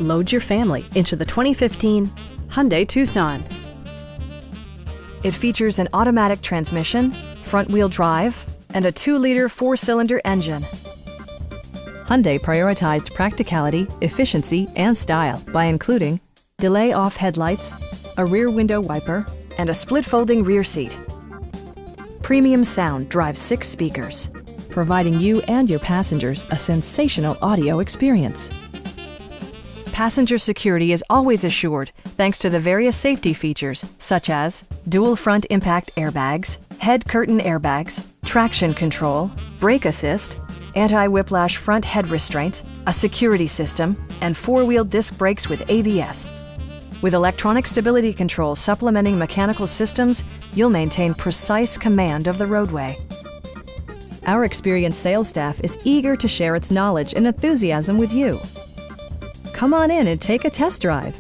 Load your family into the 2015 Hyundai Tucson. It features an automatic transmission, front-wheel drive, and a 2-liter 4-cylinder engine. Hyundai prioritized practicality, efficiency, and style by including delay-off headlights, a rear window wiper, and a split-folding rear seat. Premium sound drives 6 speakers, providing you and your passengers a sensational audio experience. Passenger security is always assured thanks to the various safety features such as dual front impact airbags, head curtain airbags, traction control, brake assist, anti-whiplash front head restraints, a security system, and 4-wheel disc brakes with ABS. With electronic stability control supplementing mechanical systems, you'll maintain precise command of the roadway. Our experienced sales staff is eager to share its knowledge and enthusiasm with you. Come on in and take a test drive.